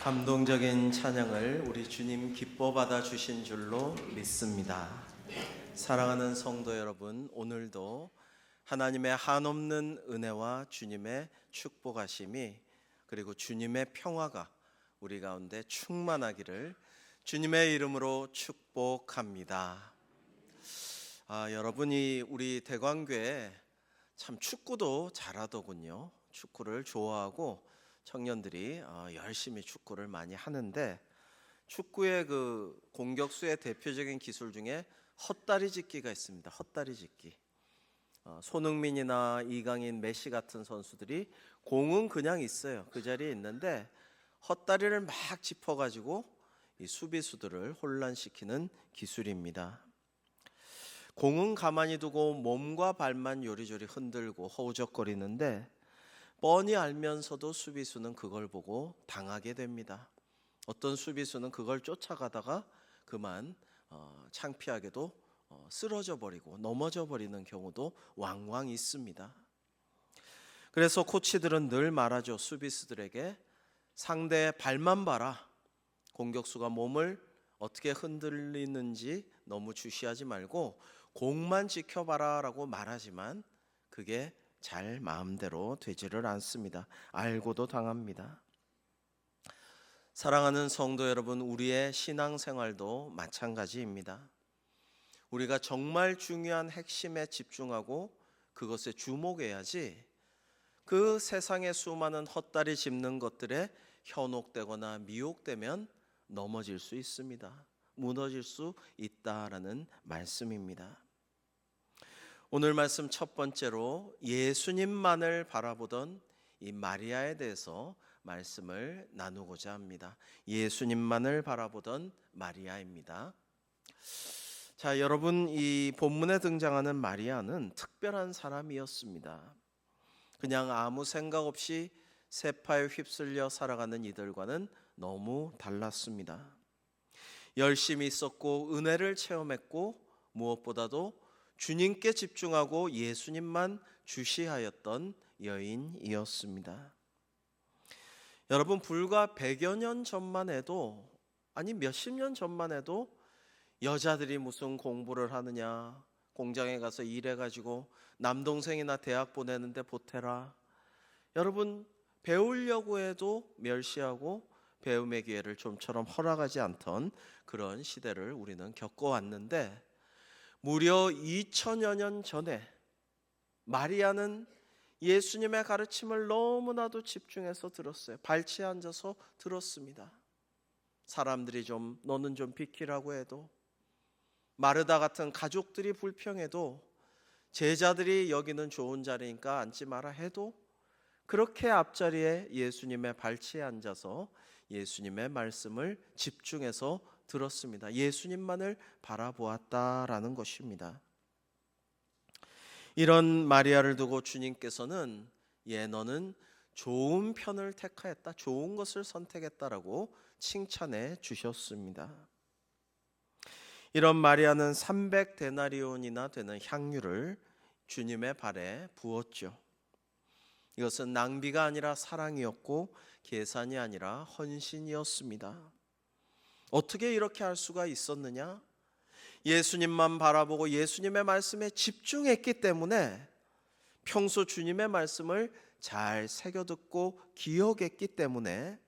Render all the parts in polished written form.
감동적인 찬양을 우리 주님 기뻐 받아 주신 줄로 믿습니다. 사랑하는 성도 여러분, 오늘도 하나님의 한없는 은혜와 주님의 축복하심이 그리고 주님의 평화가 우리 가운데 충만하기를 주님의 이름으로 축복합니다. 여러분이 우리 대광교회 참 축구도 잘하더군요. 축구를 좋아하고 청년들이 열심히 축구를 많이 하는데, 축구의 그 공격수의 대표적인 기술 중에 헛다리 짚기가 있습니다. 헛다리 짚기. 손흥민이나 이강인, 메시 같은 선수들이 공은 그냥 있어요. 그 자리에 있는데 헛다리를 막 짚어가지고 이 수비수들을 혼란시키는 기술입니다. 공은 가만히 두고 몸과 발만 요리조리 흔들고 허우적거리는데 뻔히 알면서도 수비수는 그걸 보고 당하게 됩니다. 어떤 수비수는 그걸 쫓아가다가 그만 창피하게도 쓰러져 버리고 넘어져 버리는 경우도 왕왕 있습니다. 그래서 코치들은 늘 말하죠. 수비수들에게 상대의 발만 봐라. 공격수가 몸을 어떻게 흔들리는지 너무 주시하지 말고 공만 지켜봐라 라고 말하지만 그게 잘 마음대로 되지를 않습니다. 알고도 당합니다. 사랑하는 성도 여러분, 우리의 신앙생활도 마찬가지입니다. 우리가 정말 중요한 핵심에 집중하고 그것에 주목해야지 그 세상의 수많은 헛다리 짚는 것들에 현혹되거나 미혹되면 넘어질 수 있습니다. 무너질 수 있다라는 말씀입니다. 오늘 말씀 첫 번째로 예수님만을 바라보던 이 마리아에 대해서 말씀을 나누고자 합니다. 예수님만을 바라보던 마리아입니다. 자, 여러분, 이 본문에 등장하는 마리아는 특별한 사람이었습니다. 그냥 아무 생각 없이 세파에 휩쓸려 살아가는 이들과는 너무 달랐습니다. 열심히 있었고 은혜를 체험했고 무엇보다도 주님께 집중하고 예수님만 주시하였던 여인이었습니다. 여러분, 불과 100여 년 전만 해도, 아니 몇십 년 전만 해도 여자들이 무슨 공부를 하느냐, 공장에 가서 일해가지고 남동생이나 대학 보내는데 보태라, 여러분 배우려고 해도 멸시하고 배움의 기회를 좀처럼 허락하지 않던 그런 시대를 우리는 겪어왔는데, 무려 2000여 년 전에 마리아는 예수님의 가르침을 너무나도 집중해서 들었어요. 발치에 앉아서 들었습니다. 사람들이 너는 좀 비키라고 해도, 마르다 같은 가족들이 불평해도, 제자들이 여기는 좋은 자리니까 앉지 마라 해도 그렇게 앞자리에 예수님의 발치에 앉아서 예수님의 말씀을 집중해서 들었습니다. 예수님만을 바라보았다라는 것입니다. 이런 마리아를 두고 주님께서는 너는 좋은 편을 택하였다, 좋은 것을 선택했다라고 칭찬해 주셨습니다. 이런 마리아는 300데나리온이나 되는 향유를 주님의 발에 부었죠. 이것은 낭비가 아니라 사랑이었고 계산이 아니라 헌신이었습니다. 어떻게 이렇게 할 수가 있었느냐? 예수님만 바라보고 예수님의 말씀에 집중했기 때문에, 평소 주님의 말씀을 잘 새겨듣고 기억했기 때문에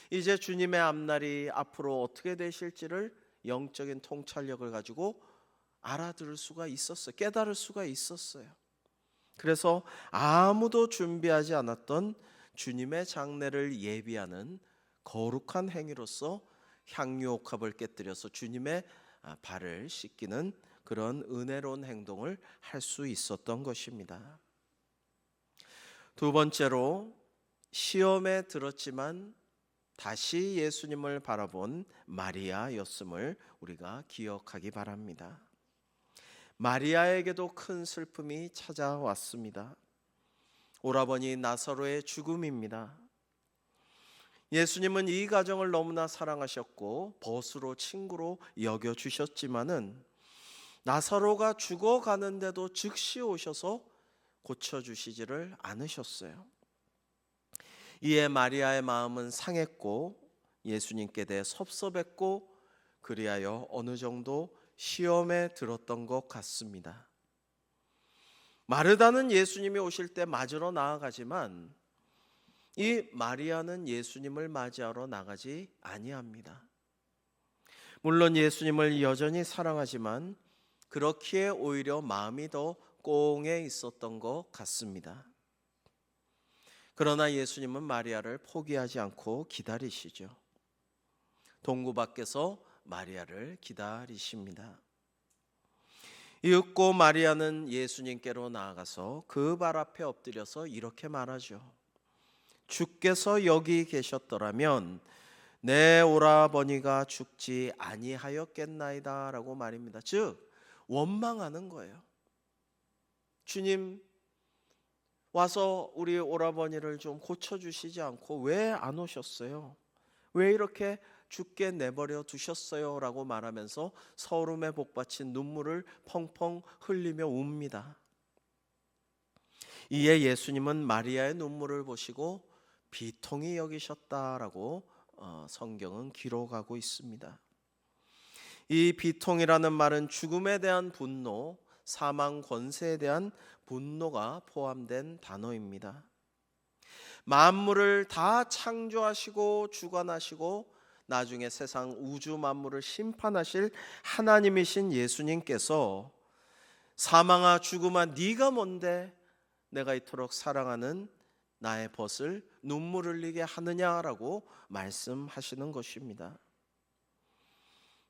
이제 주님의 앞날이 앞으로 어떻게 되실지를 영적인 통찰력을 가지고 알아들을 수가 있었어요. 깨달을 수가 있었어요. 그래서 아무도 준비하지 않았던 주님의 장례를 예비하는 거룩한 행위로서 향유옥합을 깨뜨려서 주님의 발을 씻기는 그런 은혜로운 행동을 할 수 있었던 것입니다. 두 번째로, 시험에 들었지만 다시 예수님을 바라본 마리아였음을 우리가 기억하기 바랍니다. 마리아에게도 큰 슬픔이 찾아왔습니다. 오라버니 나사로의 죽음입니다. 예수님은 이 가정을 너무나 사랑하셨고 벗으로 친구로 여겨주셨지만은 나사로가 죽어가는데도 즉시 오셔서 고쳐주시지를 않으셨어요. 이에 마리아의 마음은 상했고 예수님께 대해 섭섭했고 그리하여 어느 정도 시험에 들었던 것 같습니다. 마르다는 예수님이 오실 때 맞으러 나아가지만 이 마리아는 예수님을 맞이하러 나가지 아니합니다. 물론 예수님을 여전히 사랑하지만 그렇기에 오히려 마음이 더 꽁해 있었던 것 같습니다. 그러나 예수님은 마리아를 포기하지 않고 기다리시죠. 동굴 밖에서 마리아를 기다리십니다. 이윽고 마리아는 예수님께로 나아가서 그 발 앞에 엎드려서 이렇게 말하죠. 주께서 여기 계셨더라면 내 오라버니가 죽지 아니하였겠나이다 라고 말입니다. 즉 원망하는 거예요. 주님, 와서 우리 오라버니를 좀 고쳐주시지 않고 왜 안 오셨어요? 왜 이렇게 죽게 내버려 두셨어요? 라고 말하면서 서름에 복받친 눈물을 펑펑 흘리며 웁니다. 이에 예수님은 마리아의 눈물을 보시고 비통히 여기셨다라고 성경은 기록하고 있습니다. 이 비통이라는 말은 죽음에 대한 분노, 사망 권세에 대한 분노가 포함된 단어입니다. 만물을 다 창조하시고 주관하시고 나중에 세상 우주 만물을 심판하실 하나님이신 예수님께서 사망아 죽음아 네가 뭔데 내가 이토록 사랑하는 나의 벗을 눈물 흘리게 하느냐라고 말씀하시는 것입니다.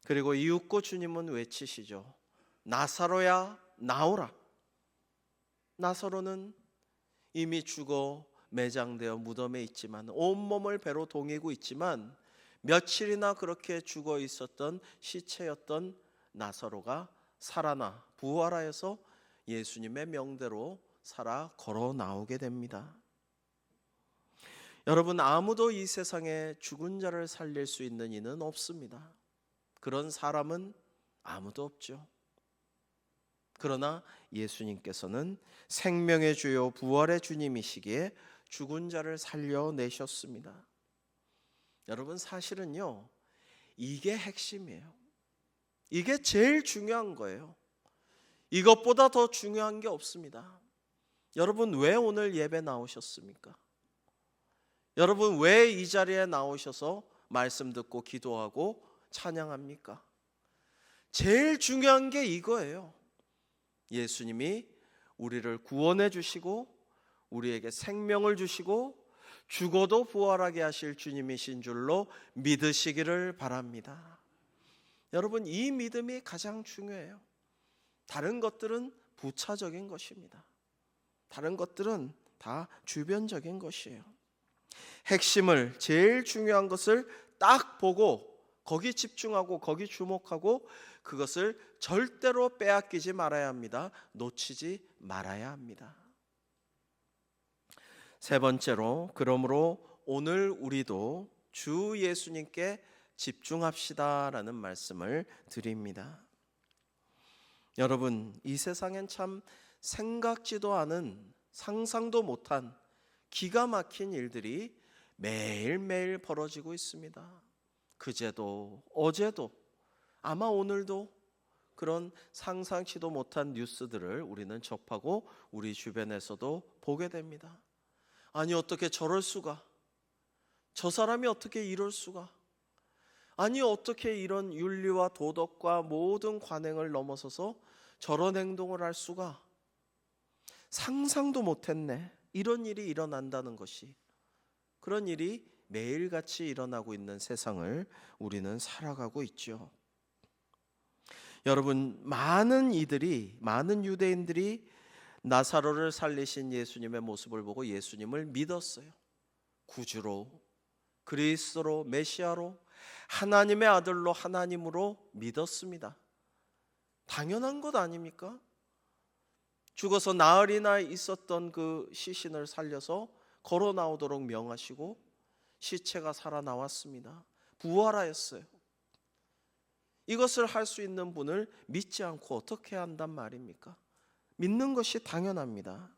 그리고 이윽고 주님은 외치시죠. 나사로야 나오라. 나사로는 이미 죽어 매장되어 무덤에 있지만 온몸을 배로 동이고 있지만 며칠이나 그렇게 죽어 있었던 시체였던 나사로가 살아나 부활하여서 예수님의 명대로 살아 걸어 나오게 됩니다. 여러분, 아무도 이 세상에 죽은 자를 살릴 수 있는 이는 없습니다. 그런 사람은 아무도 없죠. 그러나 예수님께서는 생명의 주요 부활의 주님이시기에 죽은 자를 살려내셨습니다. 여러분, 사실은요, 이게 핵심이에요. 이게 제일 중요한 거예요. 이것보다 더 중요한 게 없습니다. 여러분, 왜 오늘 예배 나오셨습니까? 여러분, 왜 이 자리에 나오셔서 말씀 듣고 기도하고 찬양합니까? 제일 중요한 게 이거예요. 예수님이 우리를 구원해 주시고 우리에게 생명을 주시고 죽어도 부활하게 하실 주님이신 줄로 믿으시기를 바랍니다. 여러분, 이 믿음이 가장 중요해요. 다른 것들은 부차적인 것입니다. 다른 것들은 다 주변적인 것이에요. 핵심을, 제일 중요한 것을 딱 보고 거기 집중하고 거기 주목하고 그것을 절대로 빼앗기지 말아야 합니다. 놓치지 말아야 합니다. 세 번째로, 그러므로 오늘 우리도 주 예수님께 집중합시다라는 말씀을 드립니다. 여러분, 이 세상엔 참 생각지도 않은, 상상도 못한 기가 막힌 일들이 매일매일 벌어지고 있습니다. 그제도 어제도 아마 오늘도 그런 상상치도 못한 뉴스들을 우리는 접하고 우리 주변에서도 보게 됩니다. 아니, 어떻게 저럴 수가? 저 사람이 어떻게 이럴 수가? 아니, 어떻게 이런 윤리와 도덕과 모든 관행을 넘어서서 저런 행동을 할 수가? 상상도 못했네. 이런 일이 일어난다는 것이. 그런 일이 매일같이 일어나고 있는 세상을 우리는 살아가고 있죠. 여러분, 많은 유대인들이 나사로를 살리신 예수님의 모습을 보고 예수님을 믿었어요. 구주로, 그리스도로, 메시아로, 하나님의 아들로, 하나님으로 믿었습니다. 당연한 것 아닙니까? 죽어서 나흘이나 있었던 그 시신을 살려서 걸어 나오도록 명하시고 시체가 살아나왔습니다. 부활하였어요. 이것을 할 수 있는 분을 믿지 않고 어떻게 한단 말입니까? 믿는 것이 당연합니다.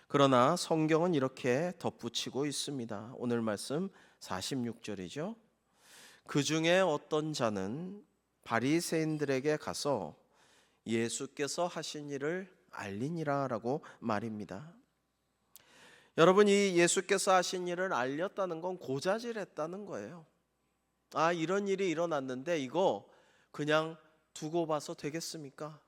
그러나 성경은 이렇게 덧붙이고 있습니다. 오늘 말씀 46절이죠. 그 중에 어떤 자는 바리새인들에게 가서 예수께서 하신 일을 알리니라 라고 말입니다. 여러분, 이 예수께서 하신 일을 알렸다는 건 고자질했다는 거예요. 아, 이런 일이 일어났는데 이거 그냥 두고 봐서 되겠습니까?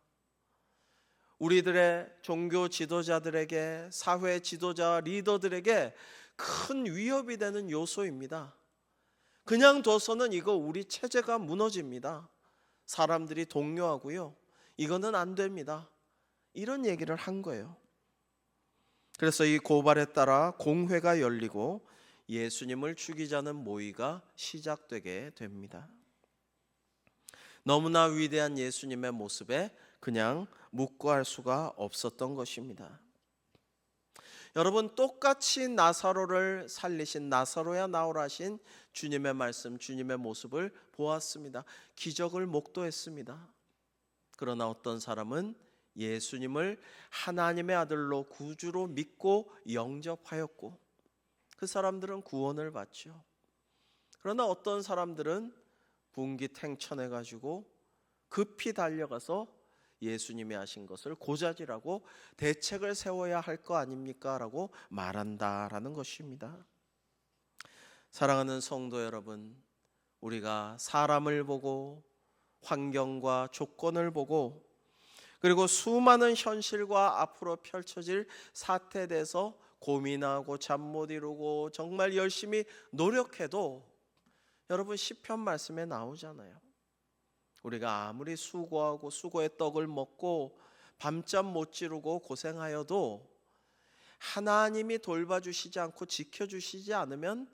우리들의 종교 지도자들에게, 사회 지도자 리더들에게 큰 위협이 되는 요소입니다. 그냥 둬서는 이거 우리 체제가 무너집니다. 사람들이 동요하고요. 이거는 안 됩니다. 이런 얘기를 한 거예요. 그래서 이 고발에 따라 공회가 열리고 예수님을 죽이자는 모의가 시작되게 됩니다. 너무나 위대한 예수님의 모습에 그냥 묵고할 수가 없었던 것입니다. 여러분, 똑같이 나사로를 살리신, 나사로야 나오라 하신 주님의 말씀, 주님의 모습을 보았습니다. 기적을 목도했습니다. 그러나 어떤 사람은 예수님을 하나님의 아들로 구주로 믿고 영접하였고 그 사람들은 구원을 받죠. 그러나 어떤 사람들은 분기탱천해가지고 급히 달려가서 예수님이 하신 것을 고자질하고 대책을 세워야 할 거 아닙니까? 라고 말한다라는 것입니다. 사랑하는 성도 여러분, 우리가 사람을 보고 환경과 조건을 보고 그리고 수많은 현실과 앞으로 펼쳐질 사태에 대해서 고민하고 잠 못 이루고 정말 열심히 노력해도 여러분, 시편 말씀에 나오잖아요. 우리가 아무리 수고하고 수고의 떡을 먹고 밤잠 못 지르고 고생하여도 하나님이 돌봐주시지 않고 지켜주시지 않으면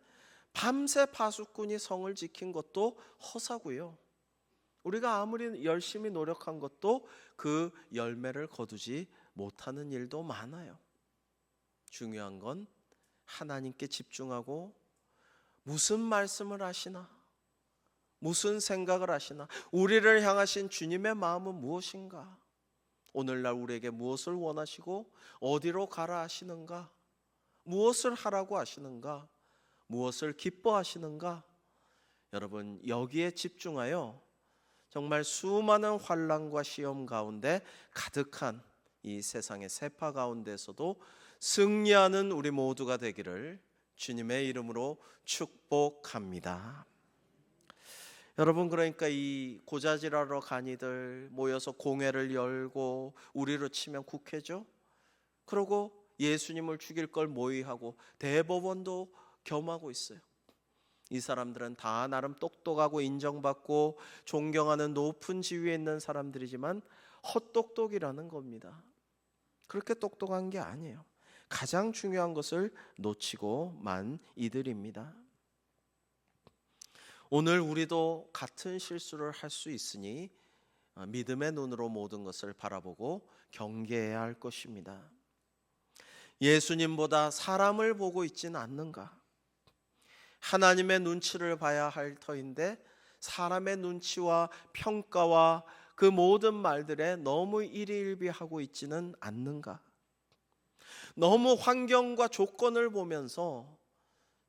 밤새 파수꾼이 성을 지킨 것도 허사고요. 우리가 아무리 열심히 노력한 것도 그 열매를 거두지 못하는 일도 많아요. 중요한 건 하나님께 집중하고 무슨 말씀을 하시나, 무슨 생각을 하시나, 우리를 향하신 주님의 마음은 무엇인가, 오늘날 우리에게 무엇을 원하시고 어디로 가라 하시는가, 무엇을 하라고 하시는가, 무엇을 기뻐하시는가. 여러분, 여기에 집중하여 정말 수많은 환난과 시험 가운데 가득한 이 세상의 세파 가운데서도 승리하는 우리 모두가 되기를 주님의 이름으로 축복합니다. 여러분, 그러니까 이 고자질하러 간 이들 모여서 공회를 열고, 우리로 치면 국회죠. 그러고 예수님을 죽일 걸 모의하고 대법원도 겸하고 있어요. 이 사람들은 다 나름 똑똑하고 인정받고 존경하는 높은 지위에 있는 사람들이지만 헛똑똑이라는 겁니다. 그렇게 똑똑한 게 아니에요. 가장 중요한 것을 놓치고만 이들입니다. 오늘 우리도 같은 실수를 할 수 있으니 믿음의 눈으로 모든 것을 바라보고 경계해야 할 것입니다. 예수님보다 사람을 보고 있지는 않는가? 하나님의 눈치를 봐야 할 터인데 사람의 눈치와 평가와 그 모든 말들에 너무 일희일비하고 있지는 않는가? 너무 환경과 조건을 보면서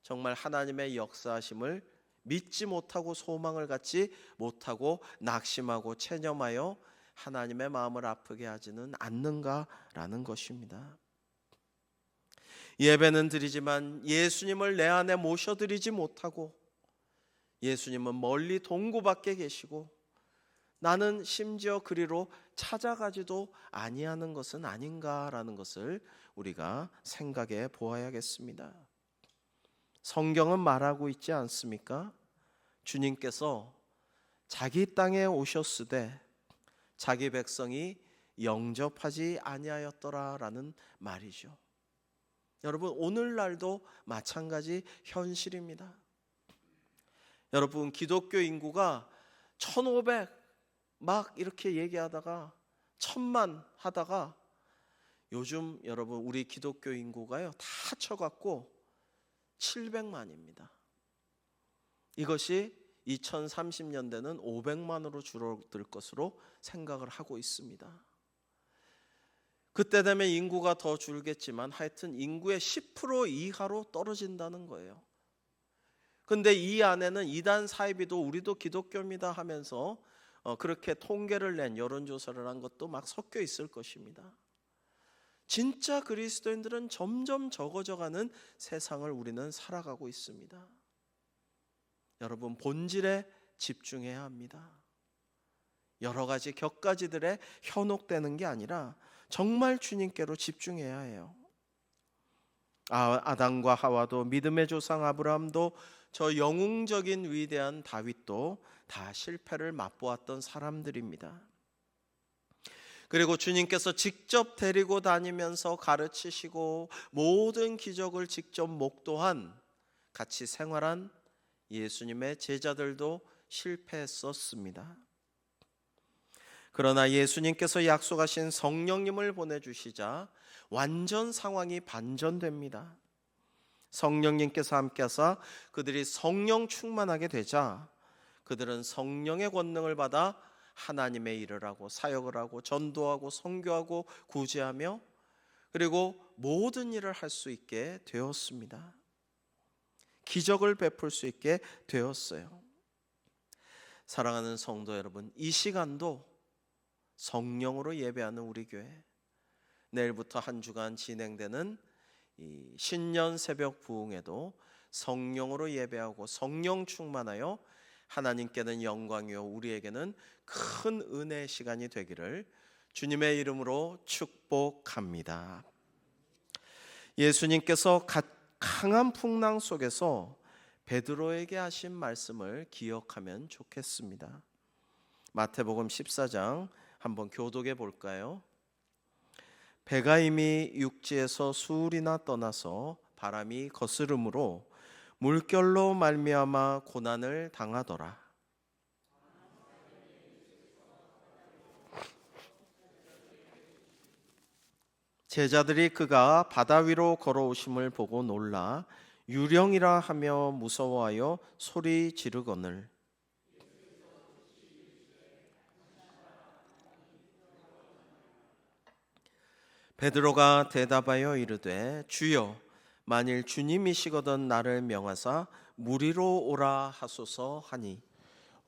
정말 하나님의 역사하심을 믿지 못하고 소망을 갖지 못하고 낙심하고 체념하여 하나님의 마음을 아프게 하지는 않는가라는 것입니다. 예배는 드리지만 예수님을 내 안에 모셔드리지 못하고 예수님은 멀리 동구 밖에 계시고 나는 심지어 그리로 찾아가지도 아니하는 것은 아닌가라는 것을 우리가 생각해 보아야겠습니다. 성경은 말하고 있지 않습니까? 주님께서 자기 땅에 오셨으되 자기 백성이 영접하지 아니하였더라라는 말이죠. 여러분, 오늘날도 마찬가지 현실입니다. 여러분, 기독교 인구가 1500 막 이렇게 얘기하다가 1000만 하다가 요즘 여러분 우리 기독교 인구가요 다 합쳐갖고 700만입니다. 이것이 2030년대는 500만으로 줄어들 것으로 생각을 하고 있습니다. 그때 되면 인구가 더 줄겠지만 하여튼 인구의 10% 이하로 떨어진다는 거예요. 근데 이 안에는 이단 사이비도 우리도 기독교입니다 하면서 그렇게 통계를 낸 여론조사를 한 것도 막 섞여 있을 것입니다. 진짜 그리스도인들은 점점 적어져가는 세상을 우리는 살아가고 있습니다. 여러분, 본질에 집중해야 합니다. 여러 가지 격가지들에 현혹되는 게 아니라 정말 주님께로 집중해야 해요. 아담과 하와도, 믿음의 조상 아브라함도, 저 영웅적인 위대한 다윗도 다 실패를 맛보았던 사람들입니다. 그리고 주님께서 직접 데리고 다니면서 가르치시고 모든 기적을 직접 목도한, 같이 생활한 예수님의 제자들도 실패했었습니다. 그러나 예수님께서 약속하신 성령님을 보내주시자 완전 상황이 반전됩니다. 성령님께서 함께하사 그들이 성령 충만하게 되자 그들은 성령의 권능을 받아 하나님의 일을 하고 사역을 하고 전도하고 선교하고 구제하며 그리고 모든 일을 할 수 있게 되었습니다. 기적을 베풀 수 있게 되었어요. 사랑하는 성도 여러분, 이 시간도 성령으로 예배하는 우리 교회, 내일부터 한 주간 진행되는 이 신년 새벽 부흥에도 성령으로 예배하고 성령 충만하여 하나님께는 영광이요 우리에게는 큰 은혜의 시간이 되기를 주님의 이름으로 축복합니다. 예수님께서 강한 풍랑 속에서 베드로에게 하신 말씀을 기억하면 좋겠습니다. 마태복음 14장 한번 교독해 볼까요? 배가 이미 육지에서 수울이나 떠나서 바람이 거스름으로 물결로 말미암아 고난을 당하더라. 제자들이 그가 바다 위로 걸어오심을 보고 놀라 유령이라 하며 무서워하여 소리 지르거늘 베드로가 대답하여 이르되 주여 만일 주님이시거든 나를 명하사 물 위로 오라 하소서 하니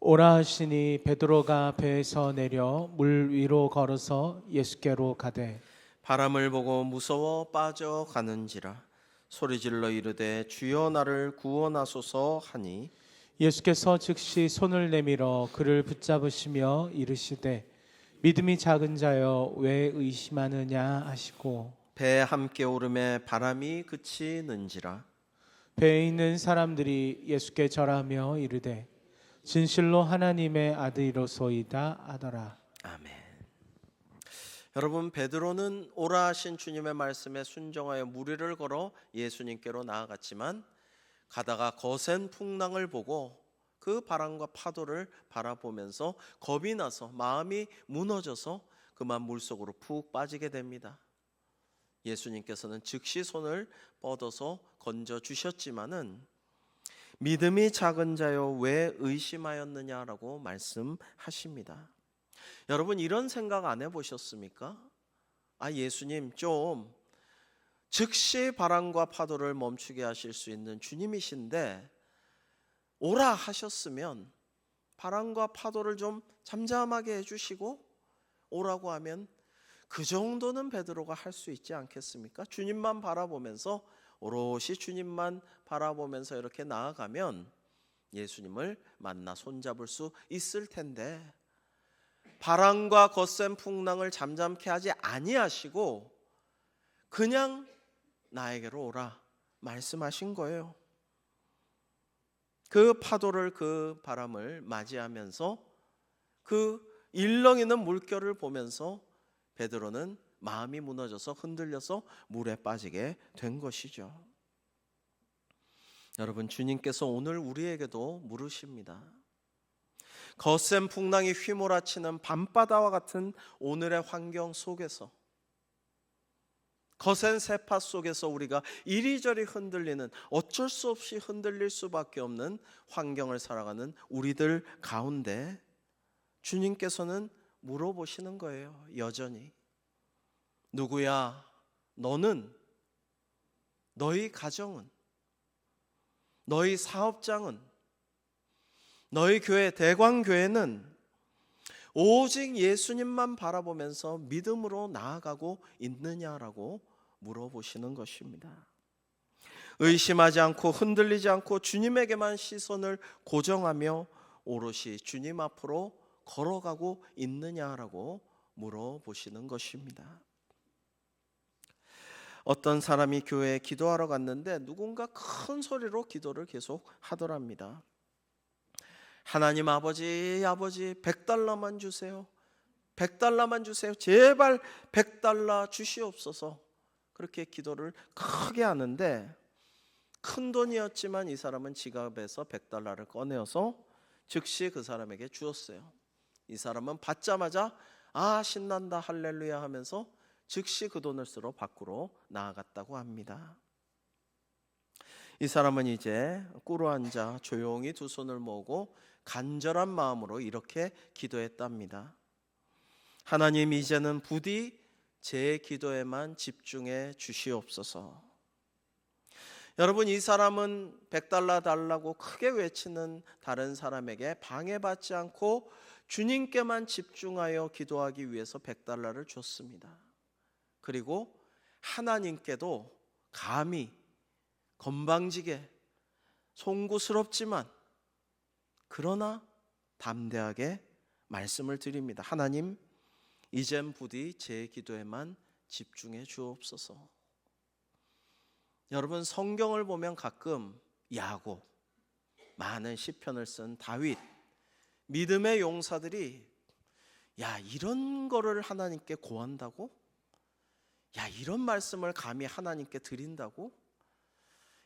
오라 하시니 베드로가 배에서 내려 물 위로 걸어서 예수께로 가되 바람을 보고 무서워 빠져가는지라 소리질러 이르되 주여 나를 구원하소서 하니 예수께서 즉시 손을 내밀어 그를 붙잡으시며 이르시되 믿음이 작은 자여 왜 의심하느냐 하시고 배에 함께 오름에 바람이 그치는지라 배에 있는 사람들이 예수께 절하며 이르되 진실로 하나님의 아들이로소이다 하더라. 아멘. 여러분, 베드로는 오라 하신 주님의 말씀에 순종하여 물 위를 걸어 예수님께로 나아갔지만 가다가 거센 풍랑을 보고 그 바람과 파도를 바라보면서 겁이 나서 마음이 무너져서 그만 물속으로 푹 빠지게 됩니다. 예수님께서는 즉시 손을 뻗어서 건져 주셨지만은 믿음이 작은 자여 왜 의심하였느냐라고 말씀하십니다. 여러분, 이런 생각 안 해보셨습니까? 예수님 좀 즉시 바람과 파도를 멈추게 하실 수 있는 주님이신데 오라 하셨으면 바람과 파도를 좀 잠잠하게 해주시고 오라고 하면 그 정도는 베드로가 할 수 있지 않겠습니까? 주님만 바라보면서 오롯이 주님만 바라보면서 이렇게 나아가면 예수님을 만나 손잡을 수 있을 텐데 바람과 거센 풍랑을 잠잠케 하지 아니하시고 그냥 나에게로 오라 말씀하신 거예요. 그 파도를 그 바람을 맞이하면서 그 일렁이는 물결을 보면서 베드로는 마음이 무너져서 흔들려서 물에 빠지게 된 것이죠. 여러분, 주님께서 오늘 우리에게도 물으십니다. 거센 풍랑이 휘몰아치는 밤바다와 같은 오늘의 환경 속에서 거센 세파 속에서 우리가 이리저리 흔들리는 어쩔 수 없이 흔들릴 수밖에 없는 환경을 살아가는 우리들 가운데 주님께서는 물어보시는 거예요. 여전히 누구야? 너는, 너희 가정은, 너희 사업장은, 너희 교회, 대광교회는 오직 예수님만 바라보면서 믿음으로 나아가고 있느냐라고 물어보시는 것입니다. 의심하지 않고 흔들리지 않고 주님에게만 시선을 고정하며 오롯이 주님 앞으로 걸어가고 있느냐라고 물어보시는 것입니다. 어떤 사람이 교회에 기도하러 갔는데 누군가 큰 소리로 기도를 계속 하더랍니다. 하나님 아버지, 아버지, 100달러만 주세요. 100달러만 주세요. 제발 100달러 주시옵소서. 그렇게 기도를 크게 하는데 큰 돈이었지만 이 사람은 지갑에서 100달러를 꺼내어서 즉시 그 사람에게 주었어요. 이 사람은 받자마자 아, 신난다, 할렐루야 하면서 즉시 그 돈을 쓰러 밖으로 나아갔다고 합니다. 이 사람은 이제 꿇어앉아 조용히 두 손을 모으고 간절한 마음으로 이렇게 기도했답니다. 하나님, 이제는 부디 제 기도에만 집중해 주시옵소서. 여러분, 이 사람은 100달러 달라고 크게 외치는 다른 사람에게 방해받지 않고 주님께만 집중하여 기도하기 위해서 100달러를 줬습니다. 그리고 하나님께도 감히 건방지게 송구스럽지만 그러나 담대하게 말씀을 드립니다. 하나님, 이젠 부디 제 기도에만 집중해 주옵소서. 여러분, 성경을 보면 가끔 야곱, 많은 시편을 쓴 다윗, 믿음의 용사들이 야, 이런 거를 하나님께 고한다고? 야, 이런 말씀을 감히 하나님께 드린다고?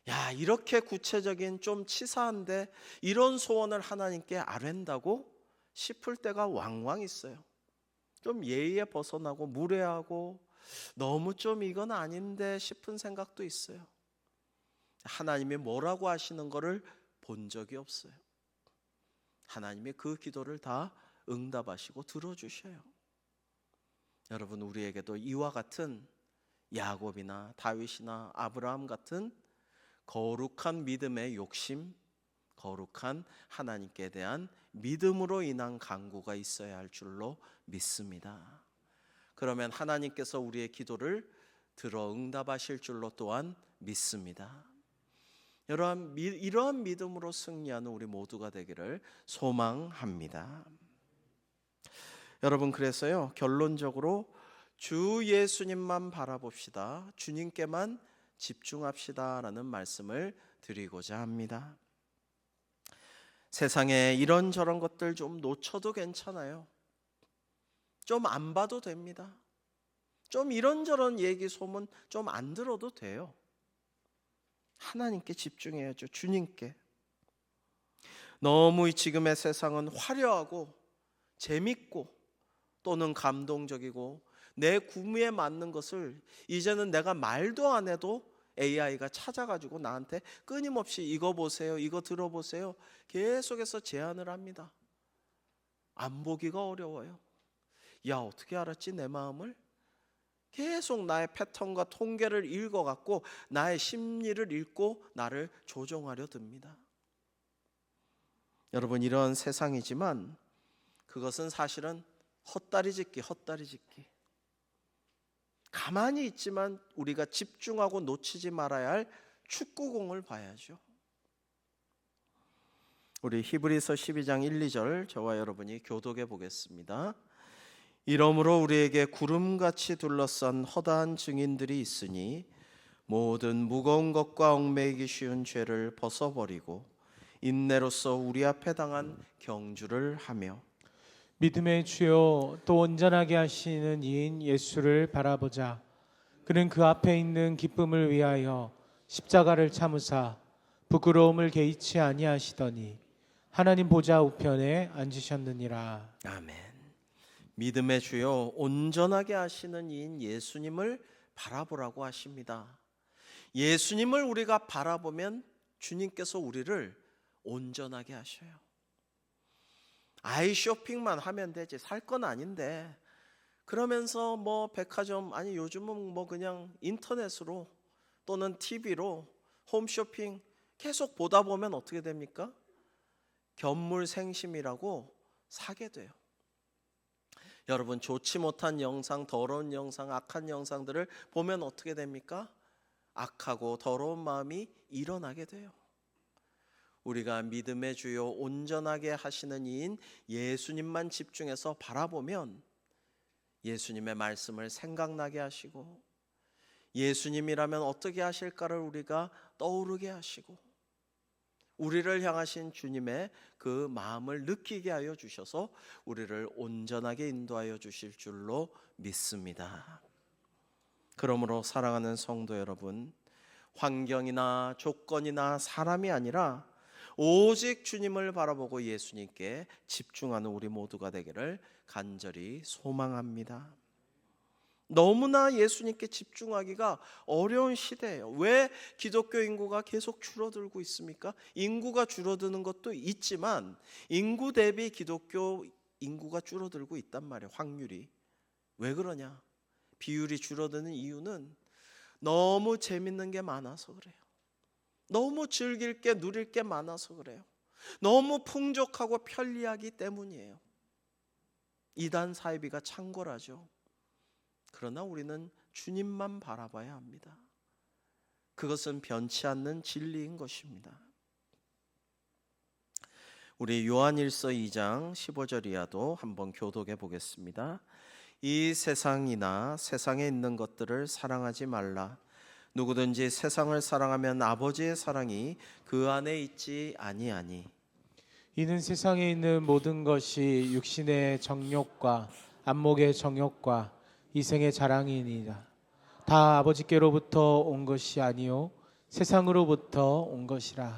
야, 이렇게 구체적인 좀 치사한데 이런 소원을 하나님께 아뢰다고 싶을 때가 왕왕 있어요. 좀 예의에 벗어나고 무례하고 너무 좀 이건 아닌데 싶은 생각도 있어요. 하나님이 뭐라고 하시는 거를 본 적이 없어요. 하나님이 그 기도를 다 응답하시고 들어주셔요. 여러분, 우리에게도 이와 같은 야곱이나 다윗이나 아브라함 같은 거룩한 믿음의 욕심, 거룩한 하나님께 대한 믿음으로 인한 간구가 있어야 할 줄로 믿습니다. 그러면 하나님께서 우리의 기도를 들어 응답하실 줄로 또한 믿습니다. 이러한 믿음으로 승리하는 우리 모두가 되기를 소망합니다. 여러분, 그래서요, 결론적으로 주 예수님만 바라봅시다. 주님께만 집중합시다라는 말씀을 드리고자 합니다. 세상에 이런저런 것들 좀 놓쳐도 괜찮아요. 좀 안 봐도 됩니다. 좀 이런저런 얘기 소문 좀 안 들어도 돼요. 하나님께 집중해야죠. 주님께. 너무 지금의 세상은 화려하고 재밌고 또는 감동적이고 내 구미에 맞는 것을 이제는 내가 말도 안 해도 AI가 찾아가지고 나한테 끊임없이 이거 보세요, 이거 들어보세요 계속해서 제안을 합니다. 안 보기가 어려워요. 야, 어떻게 알았지 내 마음을? 계속 나의 패턴과 통계를 읽어갖고 나의 심리를 읽고 나를 조종하려 듭니다. 여러분, 이런 세상이지만 그것은 사실은 헛다리 짚기. 가만히 있지만 우리가 집중하고 놓치지 말아야 할 축구공을 봐야죠. 우리 히브리서 12장 1, 2절 저와 여러분이 교독해 보겠습니다. 이러므로 우리에게 구름같이 둘러싼 허다한 증인들이 있으니 모든 무거운 것과 얽매이기 쉬운 죄를 벗어버리고 인내로써 우리 앞에 당한 경주를 하며 믿음의 주요 또 온전하게 하시는 이인 예수를 바라보자. 그는 그 앞에 있는 기쁨을 위하여 십자가를 참으사 부끄러움을 개의치 아니하시더니 하나님 보좌 우편에 앉으셨느니라. 아멘. 믿음의 주요 온전하게 하시는 이인 예수님을 바라보라고 하십니다. 예수님을 우리가 바라보면 주님께서 우리를 온전하게 하셔요. 아이 쇼핑만 하면 되지, 살 건 아닌데 그러면서 뭐 백화점, 아니 요즘은 뭐 그냥 인터넷으로 또는 TV로 홈쇼핑 계속 보다 보면 어떻게 됩니까? 견물생심이라고 사게 돼요. 여러분, 좋지 못한 영상, 더러운 영상, 악한 영상들을 보면 어떻게 됩니까? 악하고 더러운 마음이 일어나게 돼요. 우리가 믿음의 주요 온전하게 하시는 이인 예수님만 집중해서 바라보면 예수님의 말씀을 생각나게 하시고, 예수님이라면 어떻게 하실까를 우리가 떠오르게 하시고, 우리를 향하신 주님의 그 마음을 느끼게 하여 주셔서 우리를 온전하게 인도하여 주실 줄로 믿습니다. 그러므로 사랑하는 성도 여러분, 환경이나 조건이나 사람이 아니라 오직 주님을 바라보고 예수님께 집중하는 우리 모두가 되기를 간절히 소망합니다. 너무나 예수님께 집중하기가 어려운 시대예요. 왜 기독교 인구가 계속 줄어들고 있습니까? 인구가 줄어드는 것도 있지만 인구 대비 기독교 인구가 줄어들고 있단 말이에요. 확률이. 왜 그러냐? 비율이 줄어드는 이유는 너무 재밌는 게 많아서 그래요. 너무 즐길 게, 누릴 게 많아서 그래요. 너무 풍족하고 편리하기 때문이에요. 이단 사이비가 창궐하죠. 그러나 우리는 주님만 바라봐야 합니다. 그것은 변치 않는 진리인 것입니다. 우리 요한일서 2장 15절 이하도 한번 교독해 보겠습니다. 이 세상이나 세상에 있는 것들을 사랑하지 말라. 누구든지 세상을 사랑하면 아버지의 사랑이 그 안에 있지 아니하니. 이는 세상에 있는 모든 것이 육신의 정욕과 안목의 정욕과 이생의 자랑이니라. 다 아버지께로부터 온 것이 아니요 세상으로부터 온 것이라.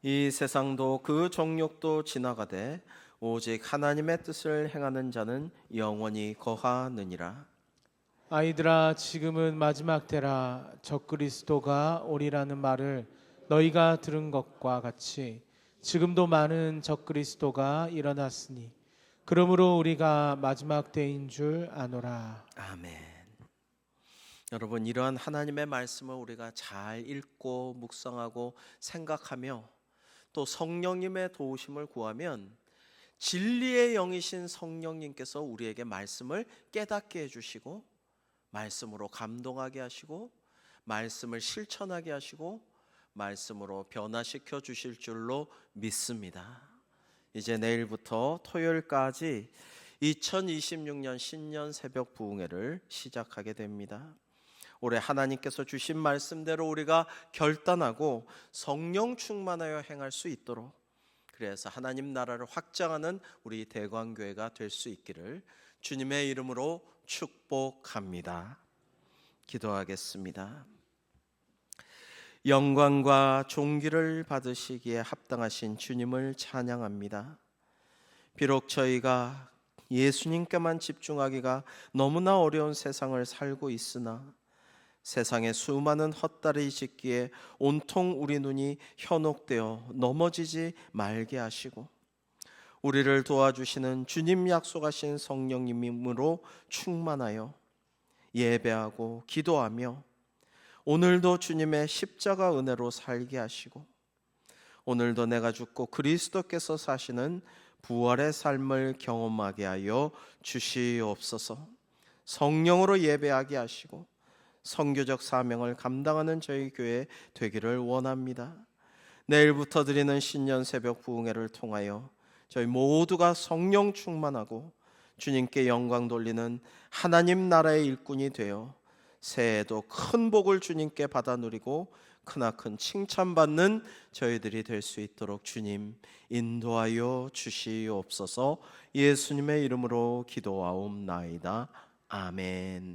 이 세상도 그 정욕도 지나가되 오직 하나님의 뜻을 행하는 자는 영원히 거하느니라. 아이들아, 지금은 마지막 때라. 적그리스도가 오리라는 말을 너희가 들은 것과 같이 지금도 많은 적그리스도가 일어났으니 그러므로 우리가 마지막 때인 줄 아노라. 아멘. 여러분, 이러한 하나님의 말씀을 우리가 잘 읽고 묵상하고 생각하며 또 성령님의 도우심을 구하면 진리의 영이신 성령님께서 우리에게 말씀을 깨닫게 해주시고, 말씀으로 감동하게 하시고, 말씀을 실천하게 하시고, 말씀으로 변화시켜 주실 줄로 믿습니다. 이제 내일부터 토요일까지 2026년 신년 새벽 부흥회를 시작하게 됩니다. 올해 하나님께서 주신 말씀대로 우리가 결단하고 성령 충만하여 행할 수 있도록, 그래서 하나님 나라를 확장하는 우리 대광교회가 될 수 있기를 주님의 이름으로 축복합니다. 기도하겠습니다. 영광과 존귀를 받으시기에 합당하신 주님을 찬양합니다. 비록 저희가 예수님께만 집중하기가 너무나 어려운 세상을 살고 있으나 세상의 수많은 헛다리 짚기에 온통 우리 눈이 현혹되어 넘어지지 말게 하시고, 우리를 도와주시는 주님 약속하신 성령님으로 충만하여 예배하고 기도하며 오늘도 주님의 십자가 은혜로 살게 하시고, 오늘도 내가 죽고 그리스도께서 사시는 부활의 삶을 경험하게 하여 주시옵소서. 성령으로 예배하게 하시고 선교적 사명을 감당하는 저희 교회 되기를 원합니다. 내일부터 드리는 신년 새벽 부흥회를 통하여 저희 모두가 성령 충만하고 주님께 영광 돌리는 하나님 나라의 일꾼이 되어 새해에도 큰 복을 주님께 받아 누리고 크나큰 칭찬받는 저희들이 될 수 있도록 주님 인도하여 주시옵소서. 예수님의 이름으로 기도하옵나이다. 아멘.